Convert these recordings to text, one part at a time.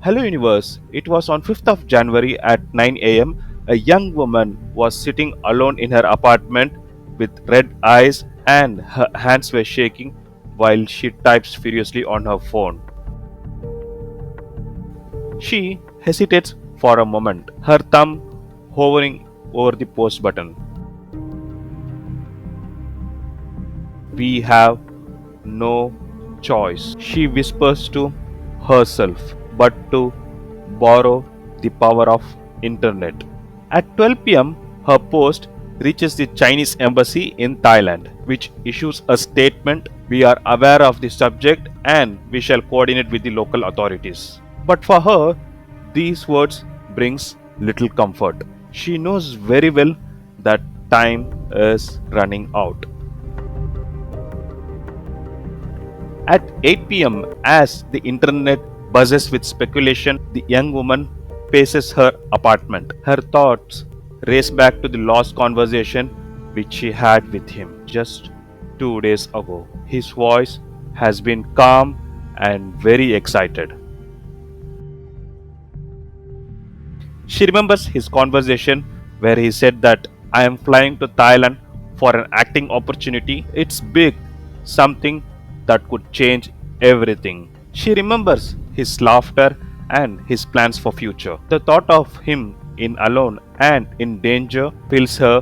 Hello Universe. It was on 5th of January at 9 am. A young woman was sitting alone in her apartment with red eyes and her hands were shaking while she types furiously on her phone. She hesitates for a moment, her thumb hovering over the post button. We have no choice, she whispers to herself, but to borrow the power of internet. At 12 pm, her post reaches the Chinese embassy in Thailand, which issues a statement: "We are aware of the subject and we shall coordinate with the local authorities." But for her, these words brings little comfort. She knows very well that time is running out. At 8 pm, as the internet buzzes with speculation, the young woman paces her apartment. Her thoughts race back to the lost conversation which she had with him just 2 days ago. His voice has been calm and very excited. She remembers his conversation where he said that I am flying to Thailand for an acting opportunity. It's big, something that could change everything. She remembers his laughter and his plans for future. The thought of him in alone and in danger fills her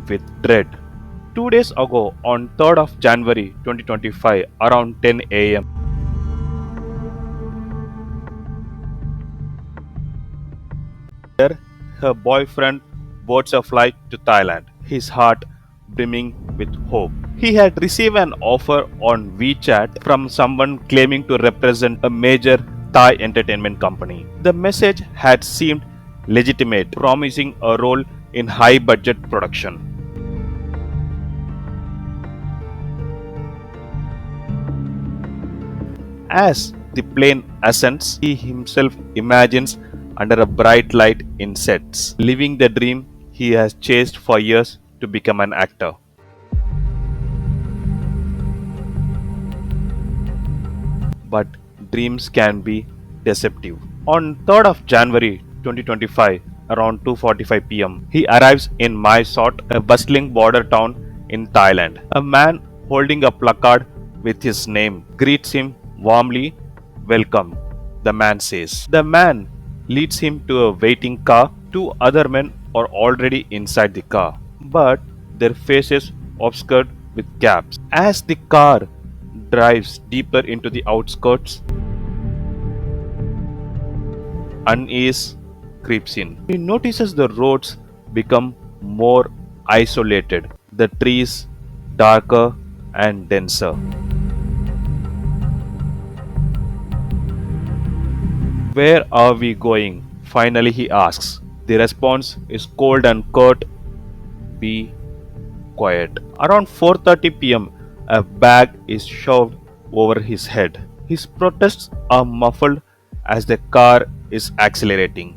with dread. 2 days ago, on 3rd of January 2025, around 10 am, her boyfriend boards a flight to Thailand, his heart brimming with hope. He had received an offer on WeChat from someone claiming to represent a major Thai entertainment company. The message had seemed legitimate, promising a role in high budget production. As the plane ascends, he himself imagines under a bright light in sets, living the dream he has chased for years to become an actor. But dreams can be deceptive. On 3rd of January 2025, around 2:45 pm, he arrives in Mae Sot, a bustling border town in Thailand. A man holding a placard with his name greets him warmly. "Welcome," the man says. The man leads him to a waiting car. Two other men are already inside the car, but their faces obscured with caps. As the car drives deeper into the outskirts, unease creeps in. He notices the roads become more isolated, the trees darker and denser. "Where are we going?" finally he asks. The response is cold and curt: "Be quiet." Around 4:30 pm, a bag is shoved over his head. His protests are muffled as the car is accelerating.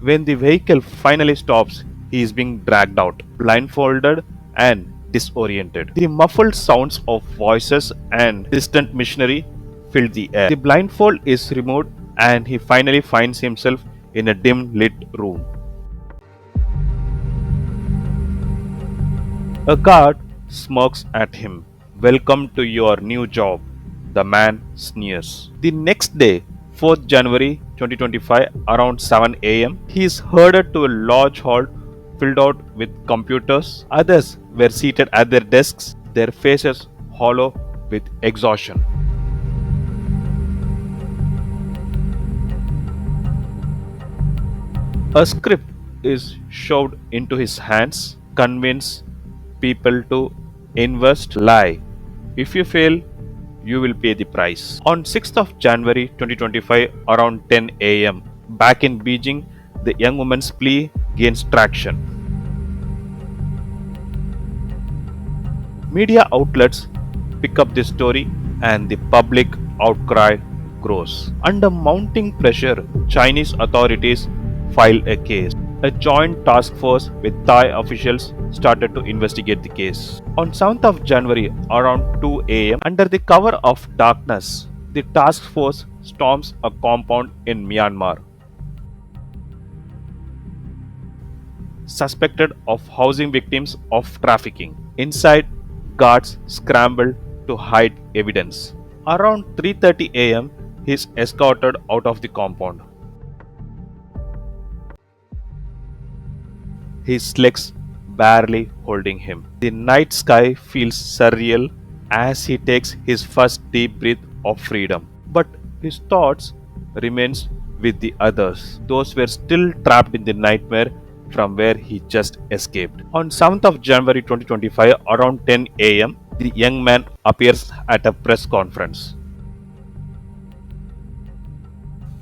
When the vehicle finally stops, he is being dragged out, blindfolded and disoriented. The muffled sounds of voices and distant machinery fill the air. The blindfold is removed and he finally finds himself in a dim lit room. A guard smirks at him. "Welcome to your new job," the man sneers. The next day, 4th January 2025, around 7 am, he is herded to a large hall filled out with computers. Others were seated at their desks, their faces hollow with exhaustion. A script is shoved into his hands: "Convince people to invest, lie. If you fail, you will pay the price." On 6th of January 2025, around 10 am, back in Beijing, the young woman's plea gains traction. Media outlets pick up the story and the public outcry grows. Under mounting pressure, Chinese authorities file a case. A joint task force with Thai officials started to investigate the case. On 7th of January, around 2 am, under the cover of darkness, The task force storms a compound in Myanmar, suspected of housing victims of trafficking. Inside, guards scramble to hide evidence. Around 3:30 a.m., he is escorted out of the compound. His legs barely holding him. The night sky feels surreal as he takes his first deep breath of freedom. But his thoughts remains with the others. Those were still trapped in the nightmare from where he just escaped. On 7th of January 2025 around 10 a.m., the young man appears at a press conference,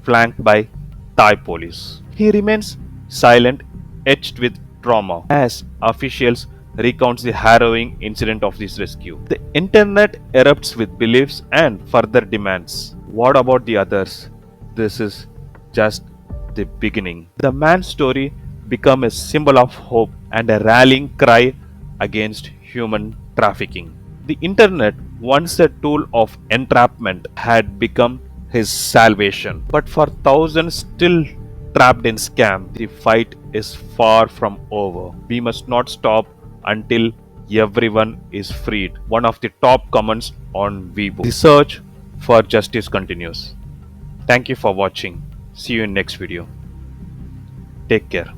flanked by Thai police. He remains silent, etched with trauma, as officials recounts the harrowing incident of this rescue. The internet erupts with beliefs and further demands. What about the others? This is just the beginning. The man's story became a symbol of hope and a rallying cry against human trafficking. The internet, once a tool of entrapment, had become his salvation. But for thousands still trapped in scam, the fight is far from over. We must not stop until everyone is freed. One of the top comments on Weibo. The search for justice continues. Thank you for watching. See you in next video. Take care.